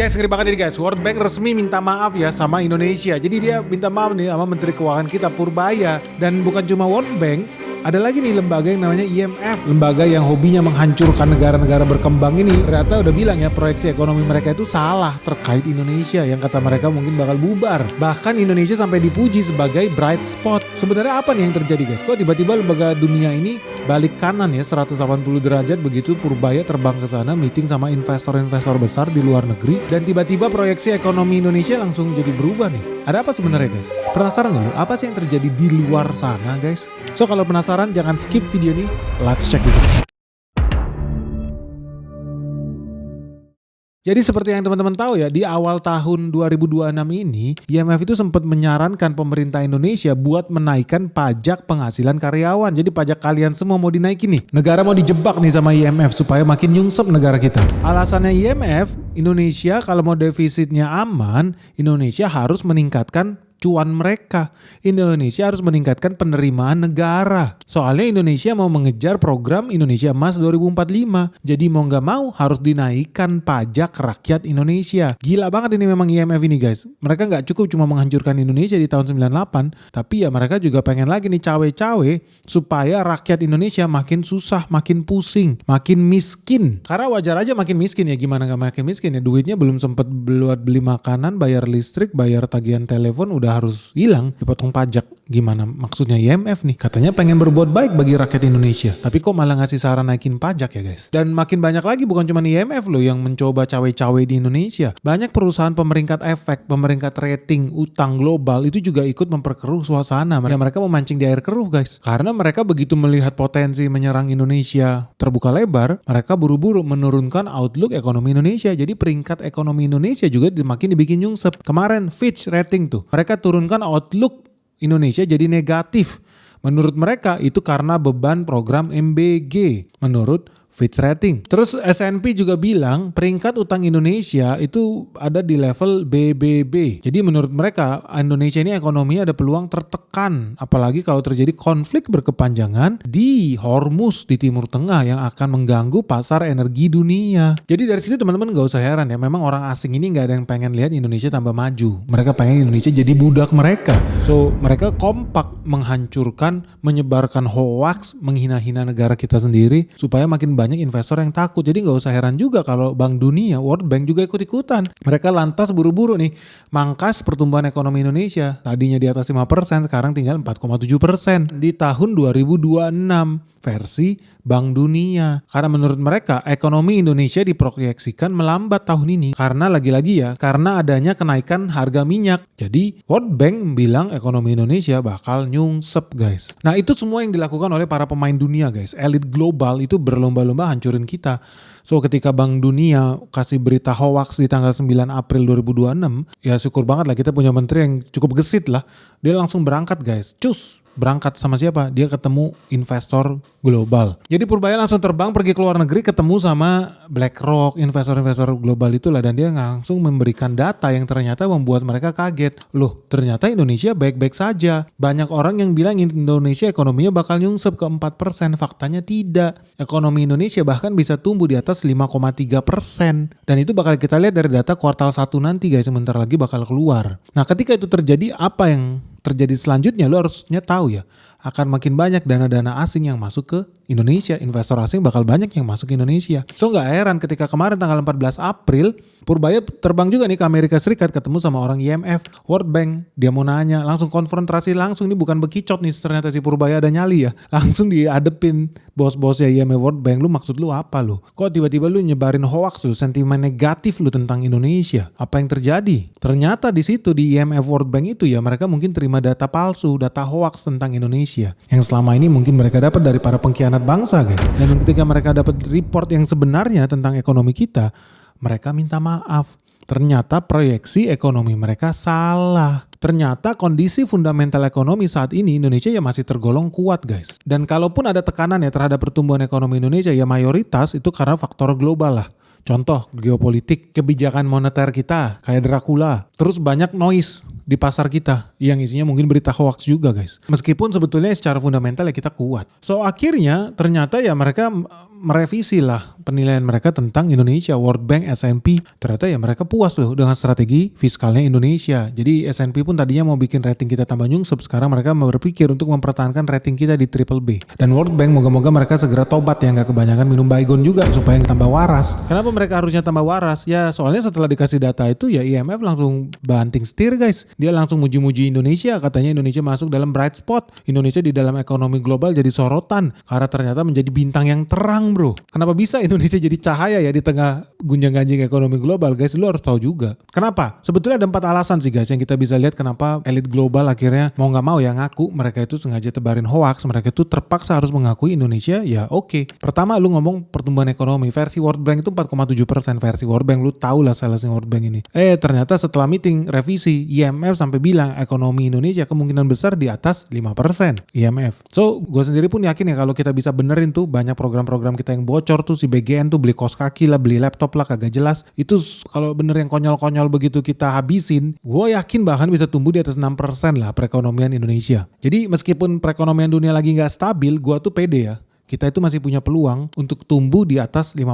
Guys, ngeri banget ini guys. World Bank resmi minta maaf ya sama Indonesia. Jadi dia minta maaf nih sama Menteri Keuangan kita Purbaya. Dan bukan cuma World Bank, ada lagi nih lembaga yang namanya IMF. Lembaga yang hobinya menghancurkan negara-negara berkembang ini. Ternyata udah bilang ya proyeksi ekonomi mereka itu salah terkait Indonesia. Yang kata mereka mungkin bakal bubar. Bahkan Indonesia sampai dipuji sebagai bright spot. Sebenarnya apa nih yang terjadi guys? Kok tiba-tiba lembaga dunia ini balik kanan ya 180 derajat begitu Purbaya terbang ke sana meeting sama investor-investor besar di luar negeri. Dan tiba-tiba proyeksi ekonomi Indonesia langsung jadi berubah nih. Ada apa sebenarnya guys? Penasaran gak lu? Apa sih yang terjadi di luar sana guys? So kalau penasaran jangan skip video ini. Let's check this out. Jadi seperti yang teman-teman tahu ya, di awal tahun 2026 ini, IMF itu sempat menyarankan pemerintah Indonesia buat menaikkan pajak penghasilan karyawan. Jadi pajak kalian semua mau dinaikin nih. Negara mau dijebak nih sama IMF supaya makin nyungsep negara kita. Alasannya IMF, Indonesia kalau mau defisitnya aman, Indonesia harus meningkatkan cuan mereka. Indonesia harus meningkatkan penerimaan negara. Soalnya Indonesia mau mengejar program Indonesia Emas 2045. Jadi mau gak mau harus dinaikkan pajak rakyat Indonesia. Gila banget ini memang IMF ini guys. Mereka gak cukup cuma menghancurkan Indonesia di tahun 98. Tapi ya mereka juga pengen lagi nih cawe-cawe supaya rakyat Indonesia makin susah, makin pusing, makin miskin. Karena wajar aja makin miskin ya. Gimana gak makin miskin ya. Duitnya belum sempet buat beli makanan, bayar listrik, bayar tagihan telepon udah harus hilang dipotong pajak. Gimana maksudnya IMF nih? Katanya pengen berbuat baik bagi rakyat Indonesia. Tapi kok malah ngasih saran naikin pajak ya guys? Dan makin banyak lagi bukan cuma IMF loh yang mencoba cawe-cawe di Indonesia. Banyak perusahaan pemeringkat efek, pemeringkat rating, utang global itu juga ikut memperkeruh suasana. Mereka memancing di air keruh guys. Karena mereka begitu melihat potensi menyerang Indonesia terbuka lebar, mereka buru-buru menurunkan outlook ekonomi Indonesia. Jadi peringkat ekonomi Indonesia juga makin dibikin nyungsep. Kemarin Fitch rating tuh, mereka turunkan outlook Indonesia jadi negatif. Menurut mereka itu karena beban program MBG. Menurut Fitch Rating. Terus S&P juga bilang peringkat utang Indonesia itu ada di level BBB. Jadi menurut mereka Indonesia ini ekonominya ada peluang tertekan. Apalagi kalau terjadi konflik berkepanjangan di Hormuz di Timur Tengah yang akan mengganggu pasar energi dunia. Jadi dari sini teman-teman gak usah heran ya. Memang orang asing ini gak ada yang pengen lihat Indonesia tambah maju. Mereka pengen Indonesia jadi budak mereka. So mereka kompak menghancurkan, menyebarkan hoax, menghina-hina negara kita sendiri supaya makin banyak investor yang takut. Jadi gak usah heran juga kalau Bank Dunia, World Bank juga ikut-ikutan. Mereka lantas buru-buru nih mangkas pertumbuhan ekonomi Indonesia. Tadinya di atas 5%, sekarang tinggal 4,7% di tahun 2026 versi Bank Dunia. Karena menurut mereka ekonomi Indonesia diproyeksikan melambat tahun ini. Karena lagi-lagi ya, karena adanya kenaikan harga minyak. Jadi World Bank bilang ekonomi Indonesia bakal nyungsep guys. Nah itu semua yang dilakukan oleh para pemain dunia guys. Elit global itu berlomba-lomba hancurin kita. So ketika Bank Dunia kasih berita hoax di tanggal 9 April 2026, ya syukur banget lah kita punya menteri yang cukup gesit lah. Dia langsung berangkat guys. Cus! Berangkat sama siapa? Dia ketemu investor global. Jadi Purbaya langsung terbang pergi ke luar negeri ketemu sama BlackRock, investor-investor global itulah. Dan dia langsung memberikan data yang ternyata membuat mereka kaget. Loh ternyata Indonesia baik-baik saja. Banyak orang yang bilang Indonesia ekonominya bakal nyungsep ke 4%. Faktanya tidak. Ekonomi Indonesia bahkan bisa tumbuh di atas 5,3%. Dan itu bakal kita lihat dari data kuartal 1 nanti guys. Sebentar lagi bakal keluar. Nah ketika itu terjadi apa yang terjadi selanjutnya lo harusnya tahu ya, akan makin banyak dana-dana asing yang masuk ke Indonesia. Investor asing bakal banyak yang masuk ke Indonesia. So gak heran ketika kemarin tanggal 14 April Purbaya terbang juga nih ke Amerika Serikat ketemu sama orang IMF, World Bank. Dia mau nanya, langsung konfrontasi langsung. Ini bukan bekicot nih ternyata si Purbaya ada nyali ya. Langsung dihadepin bos-bosnya IMF World Bank. Lu maksud lu apa lu? Kok tiba-tiba lu nyebarin hoax lu, sentimen negatif lu tentang Indonesia? Apa yang terjadi? Ternyata di situ di IMF World Bank itu ya mereka mungkin terima data palsu, data hoax tentang Indonesia. Yang selama ini mungkin mereka dapat dari para pengkhianat bangsa guys. Dan ketika mereka dapat report yang sebenarnya tentang ekonomi kita, mereka minta maaf. Ternyata proyeksi ekonomi mereka salah. Ternyata kondisi fundamental ekonomi saat ini Indonesia ya masih tergolong kuat guys. Dan kalaupun ada tekanan ya terhadap pertumbuhan ekonomi Indonesia ya mayoritas itu karena faktor global lah. Contoh geopolitik, kebijakan moneter kita kayak Dracula. Terus banyak noise di pasar kita yang isinya mungkin berita hoax juga guys. Meskipun sebetulnya secara fundamental ya kita kuat. So akhirnya ternyata ya mereka merevisi lah penilaian mereka tentang Indonesia. World Bank, S&P, ternyata ya mereka puas loh dengan strategi fiskalnya Indonesia. Jadi S&P pun tadinya mau bikin rating kita tambah nyungsep, sekarang mereka berpikir untuk mempertahankan rating kita di triple B. Dan World Bank moga-moga mereka segera tobat ya, nggak kebanyakan minum baygon juga supaya tambah waras. Kenapa mereka harusnya tambah waras? Ya soalnya setelah dikasih data itu ya IMF langsung banting setir guys. Dia langsung muji-muji Indonesia, katanya Indonesia masuk dalam bright spot. Indonesia di dalam ekonomi global jadi sorotan karena ternyata menjadi bintang yang terang bro. Kenapa bisa Indonesia jadi cahaya ya di tengah gunjang-ganjing ekonomi global guys? Lu harus tahu juga. Kenapa? Sebetulnya ada 4 alasan sih guys yang kita bisa lihat kenapa elit global akhirnya mau nggak mau ya ngaku mereka itu sengaja tebarin hoax. Mereka itu terpaksa harus mengakui Indonesia ya oke. Pertama lu ngomong pertumbuhan ekonomi versi World Bank itu 4,7%. Versi World Bank lu tahu lah salesnya World Bank ini. Ternyata setelah meeting revisi IMF sampai bilang ekonomi Indonesia kemungkinan besar di atas 5% IMF. So gue sendiri pun yakin ya kalau kita bisa benerin tuh banyak program-program kita yang bocor tuh, si BGN tuh beli kaos kaki lah, beli laptop lah kagak jelas. Itu kalau bener yang konyol-konyol begitu kita habisin, gue yakin bahkan bisa tumbuh di atas 6% lah perekonomian Indonesia. Jadi meskipun perekonomian dunia lagi gak stabil, gue tuh pede ya. Kita itu masih punya peluang untuk tumbuh di atas 5%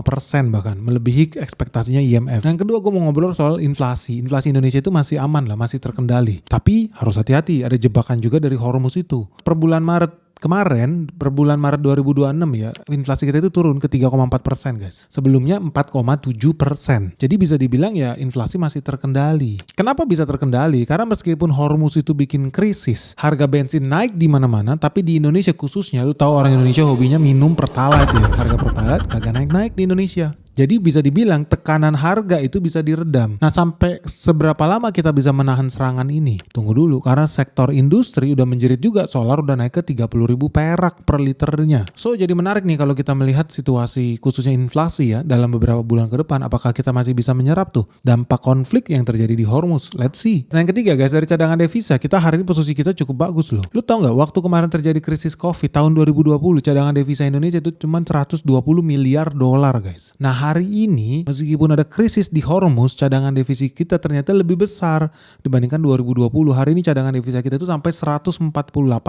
bahkan, melebihi ekspektasinya IMF. Yang kedua gue mau ngobrol soal inflasi. Inflasi Indonesia itu masih aman lah, masih terkendali. Tapi harus hati-hati, ada jebakan juga dari Hormuz itu. Per bulan Maret kemarin, per bulan Maret 2026 ya, inflasi kita itu turun ke 3,4% guys. Sebelumnya 4,7%. Jadi bisa dibilang ya inflasi masih terkendali. Kenapa bisa terkendali? Karena meskipun Hormuz itu bikin krisis, harga bensin naik di mana-mana, tapi di Indonesia khususnya, lu tahu orang Indonesia hobinya minum Pertalite ya. Harga Pertalite kagak naik-naik di Indonesia. Jadi bisa dibilang tekanan harga itu bisa diredam. Nah sampai seberapa lama kita bisa menahan serangan ini? Tunggu dulu, karena sektor industri udah menjerit juga. Solar udah naik ke 30.000 perak per liternya. So jadi menarik nih kalau kita melihat situasi khususnya inflasi ya dalam beberapa bulan ke depan. Apakah kita masih bisa menyerap tuh dampak konflik yang terjadi di Hormuz? Let's see. Nah yang ketiga guys, dari cadangan devisa kita hari ini posisi kita cukup bagus loh. Lu tau gak waktu kemarin terjadi krisis COVID tahun 2020 cadangan devisa Indonesia itu cuma 120 miliar dolar guys. Nah hari ini meskipun ada krisis di Hormuz, cadangan devisa kita ternyata lebih besar dibandingkan 2020. Hari ini cadangan devisa kita itu sampai 148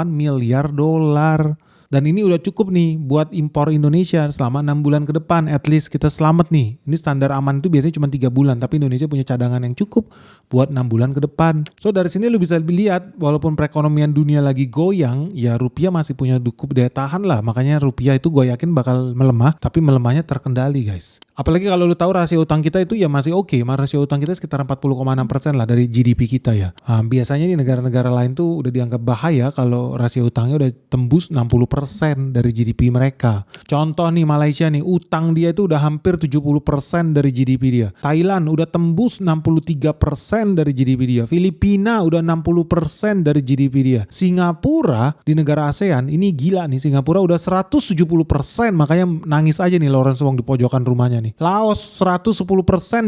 miliar dolar. Dan ini udah cukup nih buat impor Indonesia selama 6 bulan ke depan. At least kita selamat nih. Ini standar aman itu biasanya cuma 3 bulan. Tapi Indonesia punya cadangan yang cukup buat 6 bulan ke depan. So dari sini lu bisa lihat walaupun perekonomian dunia lagi goyang, ya rupiah masih punya cukup daya tahan lah. Makanya rupiah itu gue yakin bakal melemah. Tapi melemahnya terkendali guys. Apalagi kalau lu tahu rasio utang kita itu ya masih oke. Rasio utang kita sekitar 40,6% lah dari GDP kita ya. Biasanya nih negara-negara lain tuh udah dianggap bahaya kalau rasio utangnya udah tembus 60% dari GDP mereka. Contoh nih Malaysia nih, utang dia itu udah hampir 70% dari GDP dia. Thailand udah tembus 63% dari GDP dia. Filipina udah 60% dari GDP dia. Singapura di negara ASEAN ini gila nih, Singapura udah 170%, makanya nangis aja nih Lawrence Wong di pojokan rumahnya nih. Laos 110%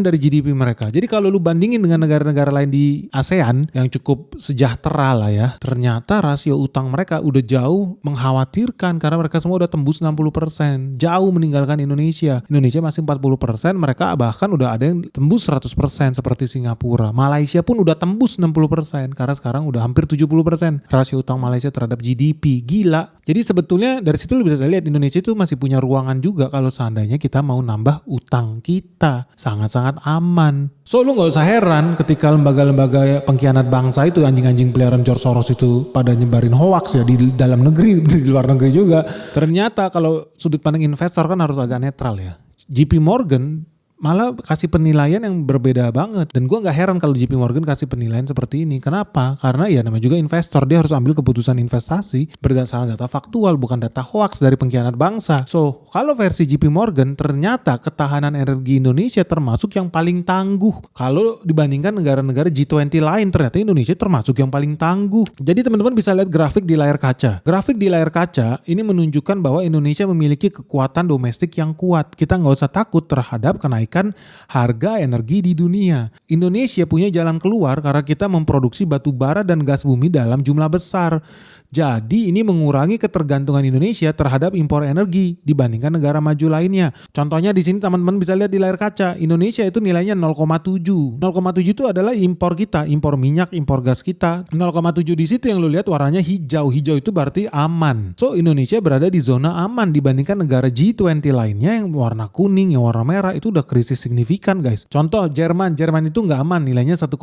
dari GDP mereka. Jadi kalau lu bandingin dengan negara-negara lain di ASEAN yang cukup sejahtera lah ya, ternyata rasio utang mereka udah jauh mengkhawatirkan karena mereka semua udah tembus 60%. Jauh meninggalkan Indonesia. Indonesia masih 40%, mereka bahkan udah ada yang tembus 100% seperti Singapura. Malaysia pun udah tembus 60% karena sekarang udah hampir 70% rasio utang Malaysia terhadap GDP. Gila. Jadi sebetulnya dari situ lu bisa lihat Indonesia itu masih punya ruangan juga kalau seandainya kita mau nambah utang kita. Sangat-sangat aman. So lu gak usah heran ketika lembaga-lembaga pengkhianat bangsa itu, anjing-anjing peliharaan George Soros itu pada nyebarin hoax ya di dalam negeri, di luar negeri juga. Ternyata kalau sudut pandang investor kan harus agak netral ya. JP Morgan malah kasih penilaian yang berbeda banget. Dan gue gak heran kalau JP Morgan kasih penilaian seperti ini. Kenapa? Karena ya namanya juga investor. Dia harus ambil keputusan investasi berdasarkan data faktual, bukan data hoax dari pengkhianat bangsa. So, kalau versi JP Morgan, ternyata ketahanan energi Indonesia termasuk yang paling tangguh. Kalau dibandingkan negara-negara G20 lain, ternyata Indonesia termasuk yang paling tangguh. Jadi teman-teman bisa lihat grafik di layar kaca. Grafik di layar kaca ini menunjukkan bahwa Indonesia memiliki kekuatan domestik yang kuat. Kita gak usah takut terhadap kenaikan menaikkan harga energi di dunia. Indonesia punya jalan keluar karena kita memproduksi batu bara dan gas bumi dalam jumlah besar. Jadi ini mengurangi ketergantungan Indonesia terhadap impor energi dibandingkan negara maju lainnya. Contohnya di sini teman-teman bisa lihat di layar kaca, Indonesia itu nilainya 0,7. 0,7 itu adalah impor kita, impor minyak, impor gas kita. 0,7 di situ yang lu lihat warnanya hijau. Hijau itu berarti aman. So Indonesia berada di zona aman dibandingkan negara G20 lainnya yang warna kuning, yang warna merah itu udah krisis signifikan guys. Contoh Jerman itu nggak aman, nilainya 1,2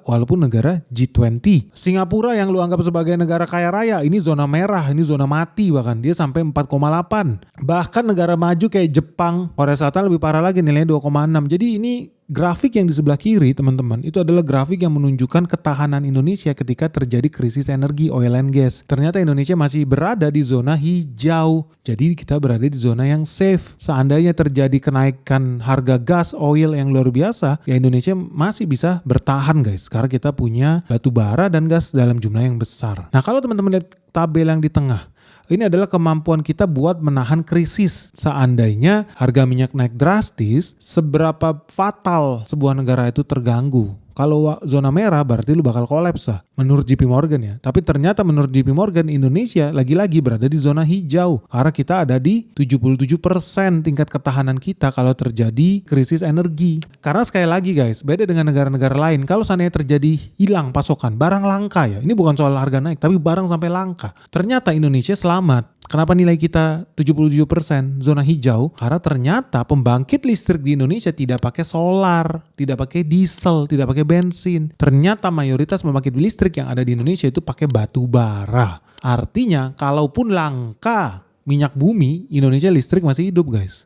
walaupun negara G20. Singapura yang lu anggap sebagai negara kaya raya, ini zona merah, ini zona mati, bahkan dia sampai 4,8. Bahkan negara maju kayak Jepang, Korea Selatan lebih parah lagi, nilainya 2,6. Jadi ini grafik yang di sebelah kiri teman-teman, itu adalah grafik yang menunjukkan ketahanan Indonesia ketika terjadi krisis energi oil and gas. Ternyata Indonesia masih berada di zona hijau. Jadi kita berada di zona yang safe. Seandainya terjadi kenaikan harga gas, oil yang luar biasa, ya Indonesia masih bisa bertahan guys. Karena kita punya batu bara dan gas dalam jumlah yang besar. Nah kalau teman-teman lihat tabel yang di tengah, ini adalah kemampuan kita buat menahan krisis. Seandainya harga minyak naik drastis, seberapa fatal sebuah negara itu terganggu. Kalau zona merah berarti lu bakal kolaps lah, menurut JP Morgan ya. Tapi ternyata menurut JP Morgan Indonesia lagi-lagi berada di zona hijau. Karena kita ada di 77% tingkat ketahanan kita kalau terjadi krisis energi. Karena sekali lagi guys, beda dengan negara-negara lain. Kalau seandainya terjadi hilang pasokan, barang langka ya. Ini bukan soal harga naik, tapi barang sampai langka. Ternyata Indonesia selamat. Kenapa nilai kita 77% zona hijau? Karena ternyata pembangkit listrik di Indonesia tidak pakai solar, tidak pakai diesel, tidak pakai bensin. Ternyata mayoritas pembangkit listrik yang ada di Indonesia itu pakai batu bara. Artinya kalaupun langka minyak bumi, Indonesia listrik masih hidup guys.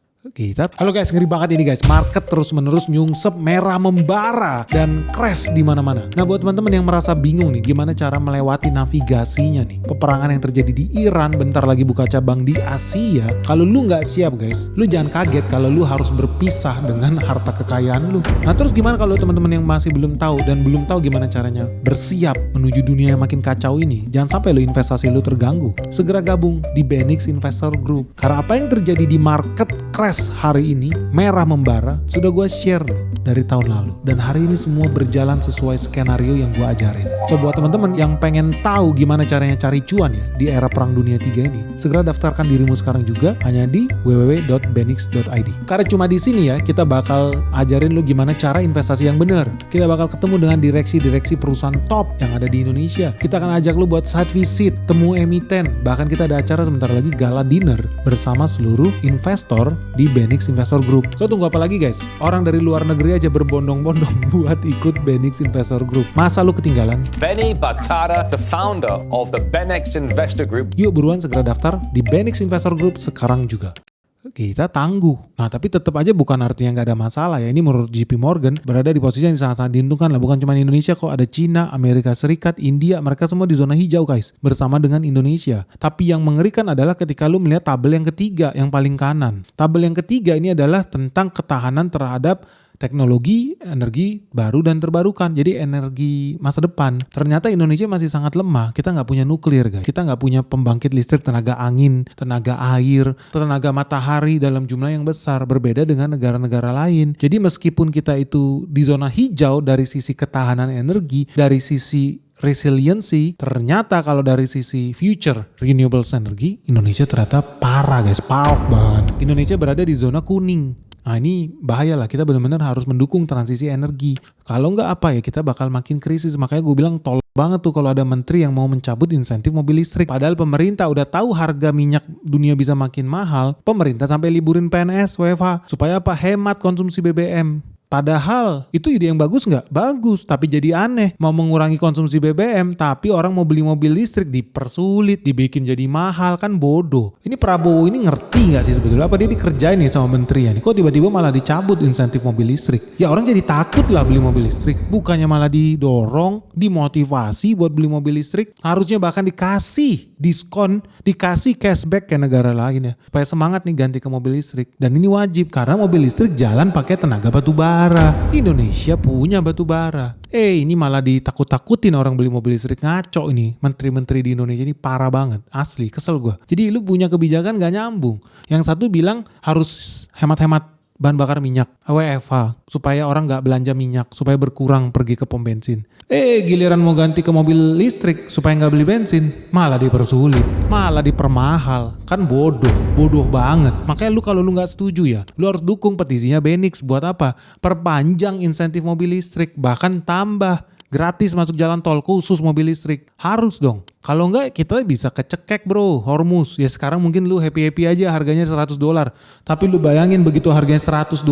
Halo guys, ngeri banget ini guys. Market terus menerus nyungsep, merah membara dan crash di mana-mana. Nah buat teman-teman yang merasa bingung nih gimana cara melewati navigasinya nih, peperangan yang terjadi di Iran bentar lagi buka cabang di Asia. Kalau lu nggak siap guys, lu jangan kaget kalau lu harus berpisah dengan harta kekayaan lu. Nah terus gimana kalau teman-teman yang masih belum tahu dan belum tahu gimana caranya bersiap menuju dunia yang makin kacau ini? Jangan sampai lu investasi lu terganggu. Segera gabung di Benix Investor Group. Karena apa yang terjadi di market crash hari ini, merah membara, sudah gue share dari tahun lalu. Dan hari ini semua berjalan sesuai skenario yang gue ajarin. So buat teman-teman yang pengen tahu gimana caranya cari cuan ya di era perang dunia 3 ini, segera daftarkan dirimu sekarang juga hanya di www.benix.id. Karena cuma di sini ya kita bakal ajarin lu gimana cara investasi yang benar. Kita bakal ketemu dengan direksi-direksi perusahaan top yang ada di Indonesia. Kita akan ajak lu buat site visit, temu emiten, bahkan kita ada acara sebentar lagi gala dinner bersama seluruh investor di Benix Investor Group. So tunggu apa lagi guys? Orang dari luar negeri aja berbondong-bondong buat ikut Benix Investor Group. Masa lu ketinggalan? Benny Batara, the founder of the Benix Investor Group. Yuk buruan segera daftar di Benix Investor Group sekarang juga. Kita tangguh. Nah tapi tetap aja bukan artinya nggak ada masalah ya. Ini menurut JP Morgan berada di posisi yang sangat-sangat diuntungkan lah. Bukan cuma Indonesia kok, ada Cina, Amerika Serikat, India, mereka semua di zona hijau guys, bersama dengan Indonesia. Tapi yang mengerikan adalah ketika lu melihat tabel yang ketiga, yang paling kanan. Tabel yang ketiga ini adalah tentang ketahanan terhadap teknologi, energi baru dan terbarukan. Jadi energi masa depan. Ternyata Indonesia masih sangat lemah. Kita nggak punya nuklir guys. Kita nggak punya pembangkit listrik tenaga angin, tenaga air, tenaga matahari dalam jumlah yang besar. Berbeda dengan negara-negara lain. Jadi meskipun kita itu di zona hijau dari sisi ketahanan energi, dari sisi resiliency, ternyata kalau dari sisi future renewables energy, Indonesia ternyata parah guys, palak banget. Indonesia berada di zona kuning. Nah ini bahaya lah, kita benar-benar harus mendukung transisi energi. Kalau nggak apa ya kita bakal makin krisis. Makanya gue bilang tolong banget tuh kalau ada menteri yang mau mencabut insentif mobil listrik. Padahal pemerintah udah tahu harga minyak dunia bisa makin mahal. Pemerintah sampai liburin PNS, WFH. Supaya apa? Hemat konsumsi BBM. Padahal itu ide yang bagus nggak? Bagus, tapi jadi aneh. Mau mengurangi konsumsi BBM, tapi orang mau beli mobil listrik dipersulit, dibikin jadi mahal, kan bodoh. Ini Prabowo ini ngerti nggak sih sebetulnya? Apa dia dikerjain nih sama menteri ya? Kok tiba-tiba malah dicabut insentif mobil listrik? Ya orang jadi takut lah beli mobil listrik. Bukannya malah didorong, dimotivasi buat beli mobil listrik. Harusnya bahkan dikasih diskon, dikasih cashback kayak negara lain ya. Supaya semangat nih ganti ke mobil listrik. Dan ini wajib karena mobil listrik jalan pakai tenaga batu bara. Indonesia punya batu bara. Ini malah ditakut-takutin orang beli mobil listrik. Ngaco ini. Menteri-menteri di Indonesia ini parah banget. Asli, kesel gue. Jadi lu punya kebijakan gak nyambung. Yang satu bilang harus hemat-hemat bahan bakar minyak, WFH, supaya orang nggak belanja minyak, supaya berkurang pergi ke pom bensin. Giliran mau ganti ke mobil listrik supaya nggak beli bensin, malah dipersulit, malah dipermahal. Kan bodoh banget. Makanya lu kalau lu nggak setuju ya, lu harus dukung petisinya Benix. Buat apa? Perpanjang insentif mobil listrik, bahkan tambah gratis masuk jalan tol khusus mobil listrik. Harus dong. Kalau enggak kita bisa kecekek bro, Hormuz. Ya sekarang mungkin lu happy-happy aja harganya $100. Tapi lu bayangin begitu harganya $120,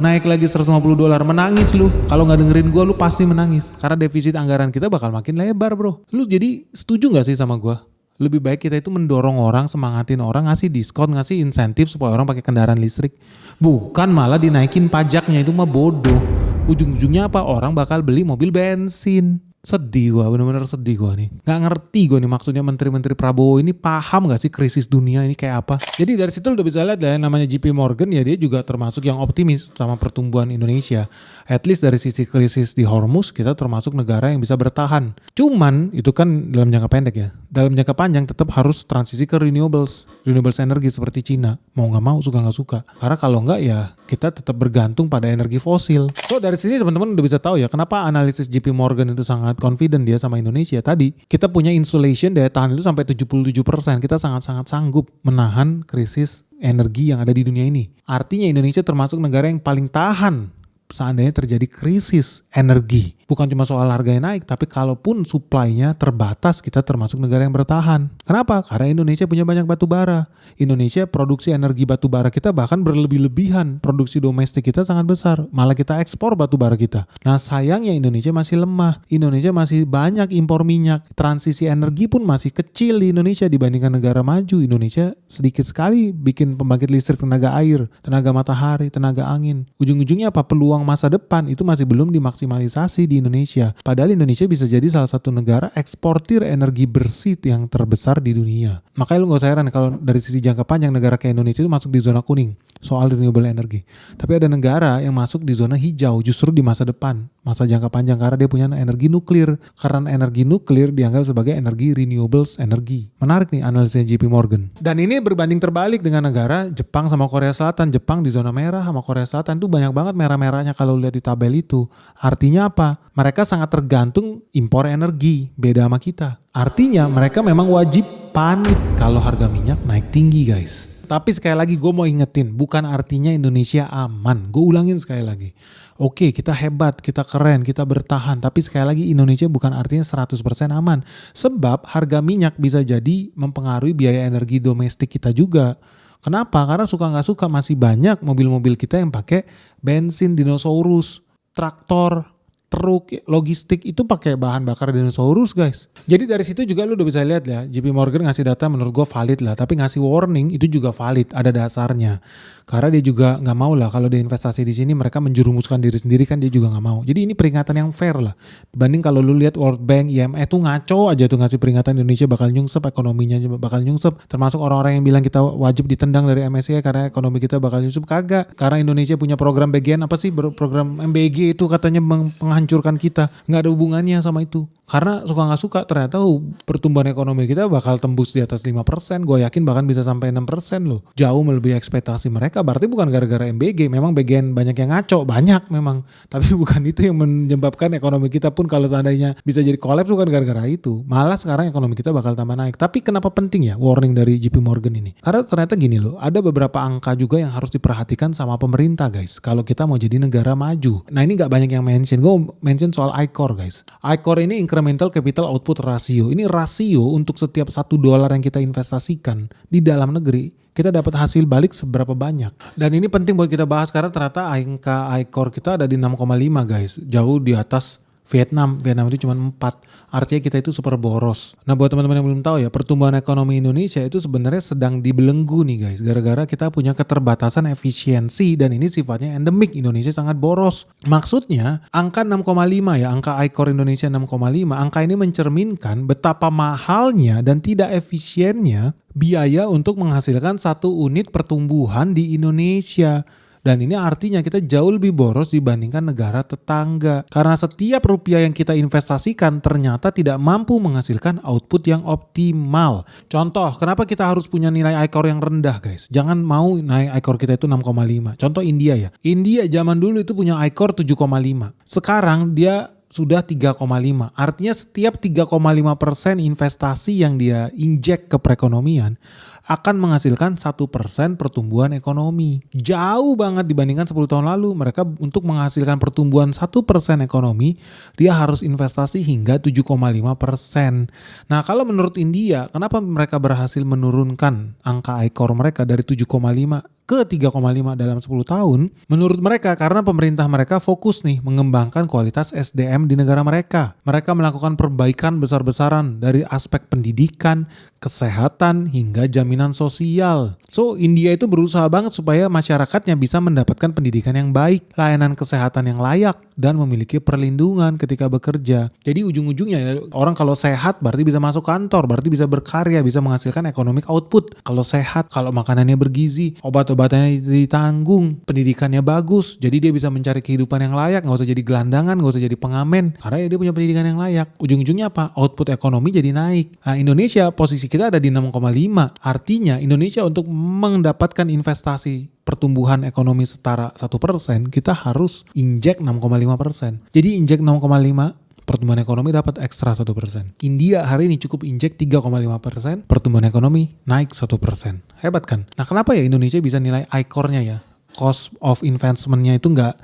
naik lagi $150, menangis lu. Kalau nggak dengerin gua lu pasti menangis. Karena defisit anggaran kita bakal makin lebar bro. Lu jadi setuju nggak sih sama gua? Lebih baik kita itu mendorong orang, semangatin orang, ngasih diskon, ngasih insentif supaya orang pakai kendaraan listrik. Bukan malah dinaikin pajaknya, itu mah bodoh. Ujung-ujungnya apa? Orang bakal beli mobil bensin. Sedih gua, bener-bener sedih gua nih. Gak ngerti gua nih maksudnya menteri-menteri Prabowo ini paham gak sih krisis dunia ini kayak apa. Jadi dari situ udah bisa lihat ya, namanya JP Morgan ya dia juga termasuk yang optimis sama pertumbuhan Indonesia. At least dari sisi krisis di Hormuz kita termasuk negara yang bisa bertahan. Cuman itu kan dalam jangka pendek ya. Dalam jangka panjang tetap harus transisi ke renewables energi seperti Cina. Mau gak mau, suka gak suka. Karena kalau enggak ya kita tetap bergantung pada energi fosil. So dari sini teman-teman udah bisa tahu ya kenapa analisis JP Morgan itu sangat confident dia sama Indonesia. Tadi kita punya insulation daya tahan itu sampai 77%. Kita sangat-sangat sanggup menahan krisis energi yang ada di dunia ini. Artinya Indonesia termasuk negara yang paling tahan seandainya terjadi krisis energi. Bukan cuma soal harganya naik, tapi kalaupun supply-nya terbatas, kita termasuk negara yang bertahan. Kenapa? Karena Indonesia punya banyak batu bara. Indonesia produksi energi batu bara kita bahkan berlebih-lebihan. Produksi domestik kita sangat besar. Malah kita ekspor batu bara kita. Nah sayangnya Indonesia masih lemah. Indonesia masih banyak impor minyak. Transisi energi pun masih kecil di Indonesia dibandingkan negara maju. Indonesia sedikit sekali bikin pembangkit listrik tenaga air, tenaga matahari, tenaga angin. Ujung-ujungnya apa? Peluang masa depan itu masih belum dimaksimalisasi di Indonesia. Padahal Indonesia bisa jadi salah satu negara eksportir energi bersih yang terbesar di dunia. Makanya lu gak usah heran kalau dari sisi jangka panjang negara kayak Indonesia itu masuk di zona kuning soal renewable energy. Tapi ada negara yang masuk di zona hijau justru di masa depan, masa jangka panjang karena dia punya energi nuklir. Karena energi nuklir dianggap sebagai energi renewables energy. Menarik nih analisisnya JP Morgan. Dan ini berbanding terbalik dengan negara Jepang sama Korea Selatan. Jepang di zona merah sama Korea Selatan tuh banyak banget merah-merahnya kalau lihat di tabel itu. Artinya apa? Mereka sangat tergantung impor energi, beda sama kita. Artinya mereka memang wajib panik kalau harga minyak naik tinggi guys. Tapi sekali lagi gue mau ingetin, bukan artinya Indonesia aman. Gue ulangin sekali lagi. Oke, kita hebat, kita keren, kita bertahan. Tapi sekali lagi Indonesia bukan artinya 100% aman. Sebab harga minyak bisa jadi mempengaruhi biaya energi domestik kita juga. Kenapa? Karena suka gak suka masih banyak mobil-mobil kita yang pakai bensin dinosaurus, traktor, truk, logistik itu pakai bahan bakar dinosaurus guys. Jadi dari situ juga lu udah bisa lihat ya, JP Morgan ngasih data menurut gue valid lah, tapi ngasih warning itu juga valid, ada dasarnya. Karena dia juga nggak mau lah kalau dia investasi di sini mereka menjerumuskan diri sendiri kan dia juga nggak mau. Jadi ini peringatan yang fair lah. Dibanding kalau lu lihat World Bank, IMF tuh ngaco aja tuh ngasih peringatan Indonesia bakal nyungsep, ekonominya bakal nyungsep. Termasuk orang-orang yang bilang kita wajib ditendang dari MSCI karena ekonomi kita bakal nyungsep, kagak. Karena Indonesia punya program bagian apa sih, program MBG itu katanya menghancurkan kita. Nggak ada hubungannya sama itu. Karena suka nggak suka ternyata pertumbuhan ekonomi kita bakal tembus di atas 5%. Gue yakin bahkan bisa sampai 6% loh. Jauh melebihi ekspektasi mereka. Berarti bukan gara-gara MBG. Memang bagian banyak yang ngaco. Banyak memang. Tapi bukan itu yang menyebabkan ekonomi kita pun kalau seandainya bisa jadi kolaps bukan gara-gara itu. Malah sekarang ekonomi kita bakal tambah naik. Tapi kenapa penting ya warning dari JP Morgan ini? Karena ternyata gini loh. Ada beberapa angka juga yang harus diperhatikan sama pemerintah guys. Kalau kita mau jadi negara maju. Nah ini gak banyak yang mention. Gue mention soal ICOR guys. ICOR ini incremental capital output ratio. Ini rasio untuk setiap $1 yang kita investasikan di dalam negeri, kita dapat hasil balik seberapa banyak. Dan ini penting buat kita bahas karena ternyata angka ICOR kita ada di 6,5 guys. Jauh di atas Vietnam itu cuma 4. Artinya kita itu super boros. Nah buat teman-teman yang belum tahu ya, pertumbuhan ekonomi Indonesia itu sebenarnya sedang dibelenggu nih guys. Gara-gara kita punya keterbatasan efisiensi dan ini sifatnya endemik. Indonesia sangat boros. Maksudnya angka 6,5 ya, angka ICOR Indonesia 6,5. Angka ini mencerminkan betapa mahalnya dan tidak efisiennya biaya untuk menghasilkan 1 unit pertumbuhan di Indonesia. Dan ini artinya kita jauh lebih boros dibandingkan negara tetangga. Karena setiap rupiah yang kita investasikan ternyata tidak mampu menghasilkan output yang optimal. Contoh, kenapa kita harus punya nilai ICOR yang rendah guys? Jangan mau naik ICOR kita itu 6,5. Contoh India ya. India zaman dulu itu punya ICOR 7,5. Sekarang dia sudah 3,5. Artinya setiap 3,5% investasi yang dia injek ke perekonomian akan menghasilkan 1% pertumbuhan ekonomi. Jauh banget dibandingkan 10 tahun lalu. Mereka untuk menghasilkan pertumbuhan 1% ekonomi, dia harus investasi hingga 7,5%. Nah kalau menurut India, kenapa mereka berhasil menurunkan angka ICOR mereka dari 7,5 ke 3,5 dalam 10 tahun? Menurut mereka karena pemerintah mereka fokus nih mengembangkan kualitas SDM di negara mereka. Mereka melakukan perbaikan besar-besaran dari aspek pendidikan, kesehatan, hingga jaminan sosial. So, India itu berusaha banget supaya masyarakatnya bisa mendapatkan pendidikan yang baik, layanan kesehatan yang layak, dan memiliki perlindungan ketika bekerja. Jadi ujung-ujungnya orang kalau sehat berarti bisa masuk kantor, berarti bisa berkarya, bisa menghasilkan economic output. Kalau sehat, kalau makanannya bergizi, obat-obatannya ditanggung, pendidikannya bagus, jadi dia bisa mencari kehidupan yang layak, gak usah jadi gelandangan, gak usah jadi pengamen, karena dia punya pendidikan yang layak. Ujung-ujungnya apa? Output ekonomi jadi naik. Nah, Indonesia posisi kita ada di 6,5. Artinya Indonesia untuk mendapatkan investasi pertumbuhan ekonomi setara 1%, kita harus injek 6,5%. Jadi injek 6,5, pertumbuhan ekonomi dapat ekstra 1%. India hari ini cukup injek 3,5%, pertumbuhan ekonomi naik 1%. Hebat kan? Nah kenapa ya Indonesia bisa nilai ICOR-nya ya? Cost of investment-nya itu nggak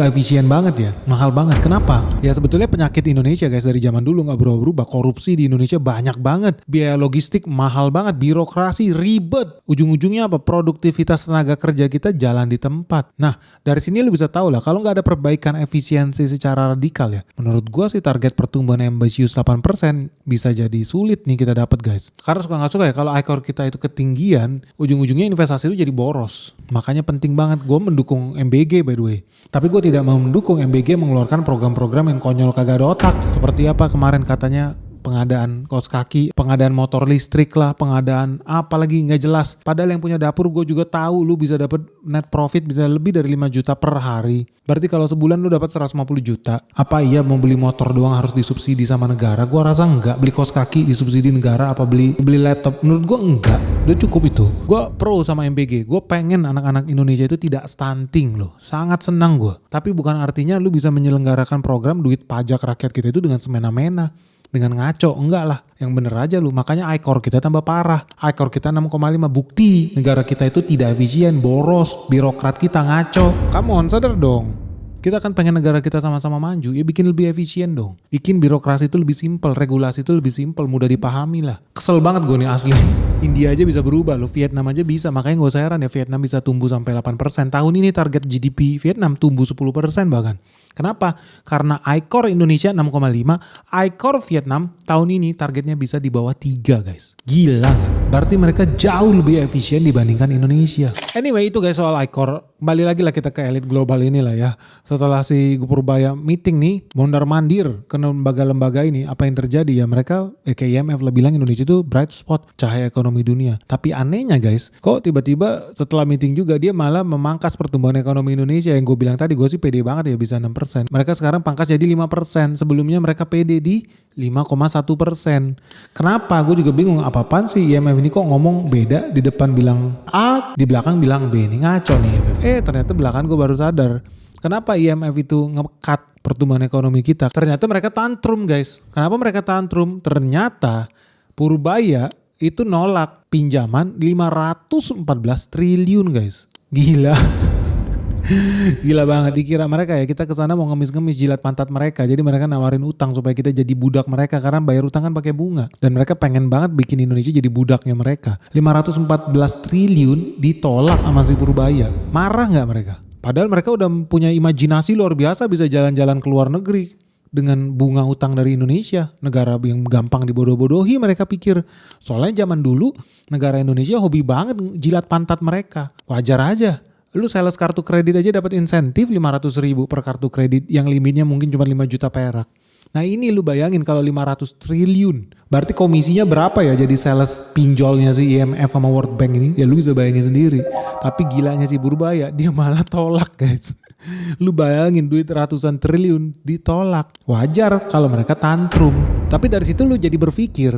efisien banget ya, mahal banget. Kenapa? Ya sebetulnya penyakit Indonesia guys dari zaman dulu nggak berubah-berubah. Korupsi di Indonesia banyak banget, biaya logistik mahal banget, birokrasi ribet. Ujung-ujungnya apa? Produktivitas tenaga kerja kita jalan di tempat. Nah dari sini lu bisa tahu lah kalau nggak ada perbaikan efisiensi secara radikal ya. Menurut gua sih target pertumbuhan ambisius 8% bisa jadi sulit nih kita dapat guys. Karena suka nggak suka ya kalau ICOR kita itu ketinggian, ujung-ujungnya investasi itu jadi boros. Makanya penting banget gue mendukung MBG by the way. Tapi gue tidak mau mendukung MBG mengeluarkan program-program yang konyol kagak ada otak. Seperti apa kemarin katanya pengadaan kaos kaki, pengadaan motor listrik lah, pengadaan apa lagi nggak jelas. Padahal yang punya dapur gue juga tahu lu bisa dapat net profit bisa lebih dari 5 juta per hari. Berarti kalau sebulan lu dapat 150 juta. Apa iya mau beli motor doang harus disubsidi sama negara? Gue rasa enggak. Beli kaos kaki disubsidi negara apa beli laptop? Menurut gue enggak. Udah cukup itu. Gue pro sama MBG. Gue pengen anak-anak Indonesia itu tidak stunting loh. Sangat senang gue. Tapi bukan artinya lu bisa menyelenggarakan program duit pajak rakyat kita itu dengan semena-mena. Dengan ngaco, enggak lah. Yang bener aja lu. Makanya ICOR kita tambah parah. ICOR kita 6,5. Bukti negara kita itu tidak efisien, boros, birokrat kita ngaco. Come on, sadar dong. Kita kan pengen negara kita sama-sama maju, ya bikin lebih efisien dong. Bikin birokrasi itu lebih simpel, regulasi itu lebih simpel, mudah dipahami lah. Kesel banget gue nih asli. India aja bisa berubah loh, Vietnam aja bisa. Makanya gak usah heran ya Vietnam bisa tumbuh sampai 8%. Tahun ini target GDP Vietnam tumbuh 10% bahkan. Kenapa? Karena ICOR Indonesia 6,5, ICOR Vietnam tahun ini targetnya bisa di bawah 3 guys. Gila gak? Berarti mereka jauh lebih efisien dibandingkan Indonesia. Anyway itu guys soal ICOR. Kembali lagi lah kita ke elit global inilah ya. Setelah si Purbaya meeting nih, mondar-mandir ke lembaga-lembaga ini, apa yang terjadi ya mereka kayak IMF lah bilang Indonesia itu bright spot, cahaya ekonomi dunia. Tapi anehnya guys, kok tiba-tiba setelah meeting juga dia malah memangkas pertumbuhan ekonomi Indonesia yang gue bilang tadi, gue sih pede banget ya bisa 6%. Mereka sekarang pangkas jadi 5%. Sebelumnya mereka pede di 5,1%. Kenapa? Gue juga bingung. Apaan sih IMF ini kok ngomong beda, di depan bilang A, di belakang bilang B. Ini ngaco nih IMF. Ternyata belakangan gue baru sadar. Kenapa IMF itu nge-cut pertumbuhan ekonomi kita? Ternyata mereka tantrum guys. Kenapa mereka tantrum? Ternyata Purbaya itu nolak pinjaman 514 triliun guys. Gila. Gila banget. Dikira mereka ya kita kesana mau ngemis-ngemis jilat pantat mereka. Jadi mereka nawarin utang supaya kita jadi budak mereka. Karena bayar utang kan pakai bunga. Dan mereka pengen banget bikin Indonesia jadi budaknya mereka. 514 triliun ditolak sama si Purbaya. Marah gak mereka? Padahal mereka udah punya imajinasi luar biasa bisa jalan-jalan ke luar negeri. Dengan bunga utang dari Indonesia. Negara yang gampang dibodoh-bodohi mereka pikir. Soalnya zaman dulu negara Indonesia hobi banget jilat pantat mereka. Wajar aja. Lu sales kartu kredit aja dapat insentif 500.000 per kartu kredit yang limitnya mungkin cuma 5 juta perak. Nah ini lu bayangin kalau 500 triliun. Berarti komisinya berapa ya jadi sales pinjolnya si IMF sama World Bank ini? Ya lu bisa bayangin sendiri. Tapi gilanya si Purbaya, dia malah tolak guys. Lu bayangin duit ratusan triliun ditolak. Wajar kalau mereka tantrum. Tapi dari situ lu jadi berpikir,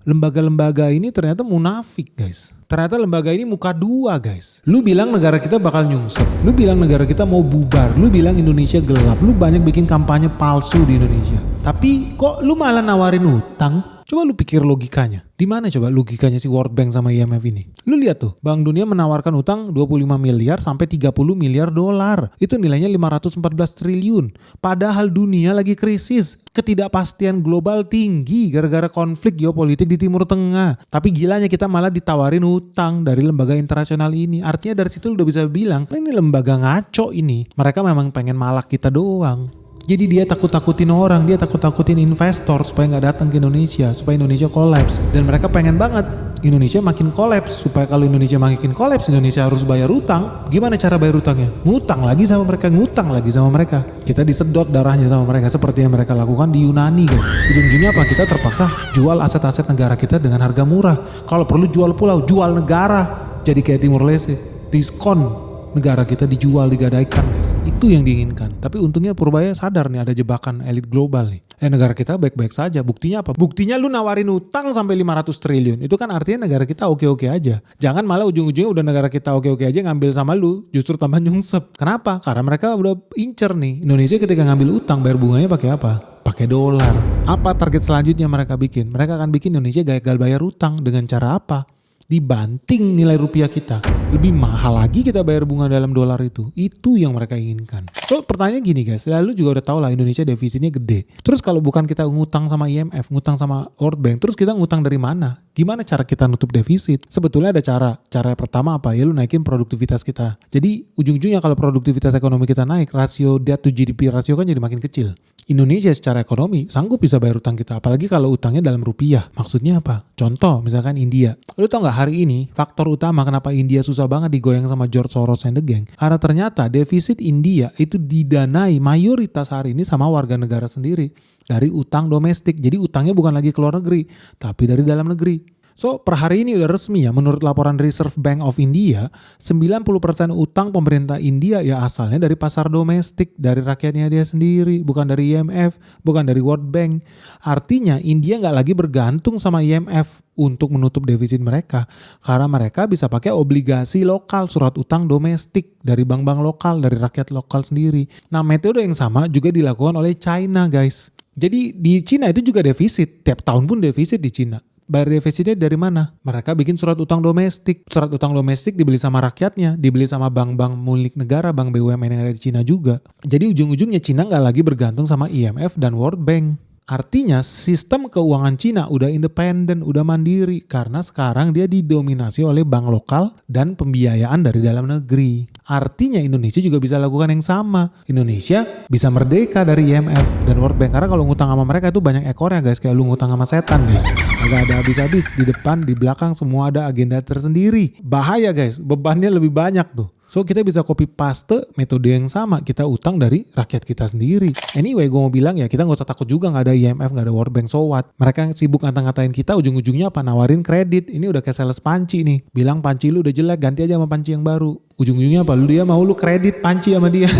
lembaga-lembaga ini ternyata munafik guys. Ternyata lembaga ini muka dua guys. Lu bilang negara kita bakal nyungsep. Lu bilang negara kita mau bubar. Lu bilang Indonesia gelap. Lu banyak bikin kampanye palsu di Indonesia. Tapi kok lu malah nawarin utang? Coba lu pikir logikanya. Di mana coba logikanya si World Bank sama IMF ini? Lu lihat tuh, Bank Dunia menawarkan utang 25 miliar sampai 30 miliar dolar. Itu nilainya 514 triliun. Padahal dunia lagi krisis. Ketidakpastian global tinggi gara-gara konflik geopolitik di Timur Tengah. Tapi gilanya kita malah ditawarin utang dari lembaga internasional ini. Artinya dari situ lu udah bisa bilang, ini lembaga ngaco ini. Mereka memang pengen malak kita doang. Jadi dia takut-takutin orang, dia takut-takutin investor supaya nggak datang ke Indonesia, supaya Indonesia kolaps. Dan mereka pengen banget Indonesia makin kolaps, supaya kalau Indonesia makin kolaps, Indonesia harus bayar utang. Gimana cara bayar utangnya? Ngutang lagi sama mereka, ngutang lagi sama mereka. Kita disedot darahnya sama mereka seperti yang mereka lakukan di Yunani guys. Ujung-ujungnya apa? Kita terpaksa jual aset-aset negara kita dengan harga murah. Kalau perlu jual pulau, jual negara. Jadi kayak Timur Leste, diskon. Negara kita dijual, digadaikan guys. Itu yang diinginkan. Tapi untungnya Purbaya sadar nih ada jebakan elit global nih. Negara kita baik-baik saja. Buktinya apa? Buktinya lu nawarin utang sampai 500 triliun. Itu kan artinya negara kita oke-oke aja. Jangan malah ujung-ujungnya udah negara kita oke-oke aja ngambil sama lu. Justru tambah nyungsep. Kenapa? Karena mereka udah incer nih. Indonesia ketika ngambil utang bayar bunganya pakai apa? Pakai dolar. Apa target selanjutnya mereka bikin? Mereka akan bikin Indonesia gagal bayar utang. Dengan cara apa? Dibanting nilai rupiah kita. Lebih mahal lagi kita bayar bunga dalam dolar itu. Itu yang mereka inginkan. So pertanyaannya gini guys, lalu juga udah tau lah Indonesia defisitnya gede. Terus kalau bukan kita ngutang sama IMF, ngutang sama World Bank, terus kita ngutang dari mana? Gimana cara kita nutup defisit? Sebetulnya ada cara. Cara pertama apa? Ya lu naikin produktivitas kita. Jadi ujung-ujungnya kalau produktivitas ekonomi kita naik, rasio debt to GDP rasio kan jadi makin kecil. Indonesia secara ekonomi sanggup bisa bayar utang kita. Apalagi kalau utangnya dalam rupiah. Maksudnya apa? Contoh misalkan India. Lu tau gak hari ini faktor utama kenapa India susah banget digoyang sama George Soros and the gang? Karena ternyata defisit India itu didanai mayoritas hari ini sama warga negara sendiri. Dari utang domestik. Jadi utangnya bukan lagi ke luar negeri. Tapi dari dalam negeri. So per hari ini udah resmi ya, menurut laporan Reserve Bank of India, 90% utang pemerintah India ya asalnya dari pasar domestik, dari rakyatnya dia sendiri, bukan dari IMF, bukan dari World Bank. Artinya India nggak lagi bergantung sama IMF untuk menutup defisit mereka, karena mereka bisa pakai obligasi lokal, surat utang domestik dari bank-bank lokal, dari rakyat lokal sendiri. Nah metode yang sama juga dilakukan oleh China guys. Jadi di Cina itu juga defisit, tiap tahun pun defisit di Cina. Bayar defisitnya dari mana? Mereka bikin surat utang domestik. Surat utang domestik dibeli sama rakyatnya, dibeli sama bank-bank milik negara, bank BUMN yang ada di Cina juga. Jadi ujung-ujungnya Cina nggak lagi bergantung sama IMF dan World Bank. Artinya sistem keuangan Cina udah independen, udah mandiri karena sekarang dia didominasi oleh bank lokal dan pembiayaan dari dalam negeri. Artinya Indonesia juga bisa lakukan yang sama. Indonesia bisa merdeka dari IMF dan World Bank karena kalau ngutang sama mereka itu banyak ekornya guys, kayak lu ngutang sama setan guys. Agak ada habis-habis, di depan, di belakang semua ada agenda tersendiri. Bahaya guys, bebannya lebih banyak tuh. So kita bisa copy paste metode yang sama, kita utang dari rakyat kita sendiri. Anyway gue mau bilang ya kita gak usah takut juga gak ada IMF, gak ada World Bank, so what. Mereka sibuk ngata-ngatain kita, ujung-ujungnya apa? Nawarin kredit. Ini udah kayak sales panci nih. Bilang panci lu udah jelek, ganti aja sama panci yang baru. Ujung-ujungnya apa? Lu dia mau lu kredit panci sama dia.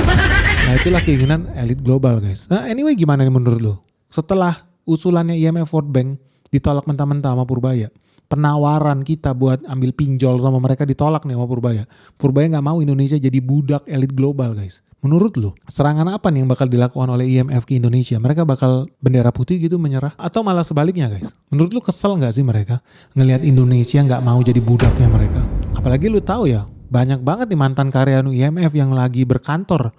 Nah itulah keinginan elit global guys. Nah anyway gimana nih menurut lu? Setelah usulannya IMF World Bank ditolak mentah-mentah sama Purbaya, penawaran kita buat ambil pinjol sama mereka ditolak nih sama Purbaya. Purbaya gak mau Indonesia jadi budak elit global guys. Menurut lu, serangan apa nih yang bakal dilakukan oleh IMF ke Indonesia? Mereka bakal bendera putih gitu menyerah? Atau malah sebaliknya guys? Menurut lu kesel gak sih mereka ngelihat Indonesia gak mau jadi budaknya mereka? Apalagi lu tahu ya, banyak banget nih mantan karyawan IMF yang lagi berkantor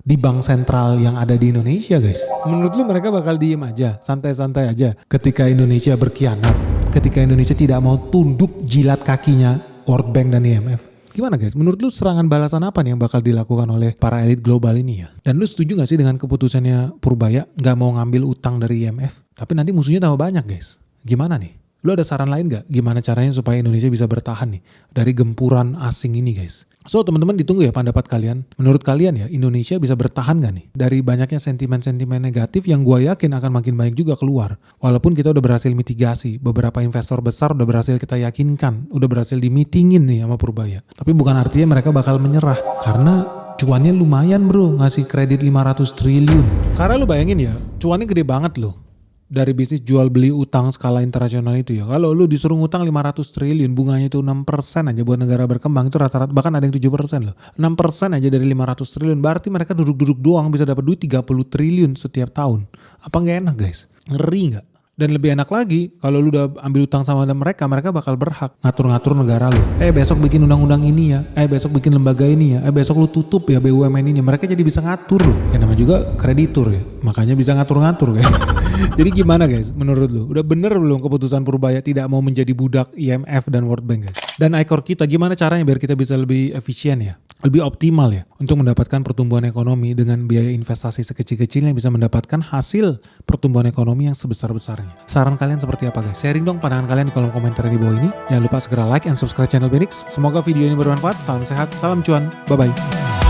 di bank sentral yang ada di Indonesia guys. Menurut lu mereka bakal diem aja, santai-santai aja ketika Indonesia berkhianat, ketika Indonesia tidak mau tunduk jilat kakinya World Bank dan IMF? Gimana guys? Menurut lu serangan balasan apa nih yang bakal dilakukan oleh para elit global ini ya? Dan lu setuju gak sih dengan keputusannya Purbaya gak mau ngambil utang dari IMF? Tapi nanti musuhnya tambah banyak guys. Gimana nih? Lu ada saran lain gak gimana caranya supaya Indonesia bisa bertahan nih dari gempuran asing ini guys? So teman-teman ditunggu ya pendapat kalian. Menurut kalian ya Indonesia bisa bertahan gak nih dari banyaknya sentimen-sentimen negatif yang gue yakin akan makin banyak juga keluar. Walaupun kita udah berhasil mitigasi, beberapa investor besar udah berhasil kita yakinkan, udah berhasil dimitingin nih sama Purbaya. Tapi bukan artinya mereka bakal menyerah karena cuannya lumayan bro, ngasih kredit 500 triliun. Karena lu bayangin ya, cuannya gede banget loh. Dari bisnis jual beli utang skala internasional itu ya. Kalau lu disuruh ngutang 500 triliun, bunganya itu 6% aja buat negara berkembang itu rata-rata, bahkan ada yang 7% loh. 6% aja dari 500 triliun, berarti mereka duduk-duduk doang bisa dapat duit 30 triliun setiap tahun. Apa nggak enak guys? Ngeri nggak? Dan lebih enak lagi, kalau lu udah ambil utang sama mereka bakal berhak ngatur-ngatur negara lu. Besok bikin undang-undang ini ya, besok bikin lembaga ini ya, besok lu tutup ya BUMN ini. Mereka jadi bisa ngatur lu. Ya namanya juga kreditur ya, makanya bisa ngatur-ngatur guys. Jadi gimana guys, menurut lu? Udah bener belum keputusan Purbaya tidak mau menjadi budak IMF dan World Bank guys? Dan ICOR kita gimana caranya biar kita bisa lebih efisien ya? Lebih optimal ya untuk mendapatkan pertumbuhan ekonomi dengan biaya investasi sekecil-kecilnya bisa mendapatkan hasil pertumbuhan ekonomi yang sebesar-besarnya. Saran kalian seperti apa guys? Sharing dong pandangan kalian di kolom komentar di bawah ini. Jangan lupa segera like and subscribe channel Benix. Semoga video ini bermanfaat. Salam sehat, salam cuan. Bye-bye.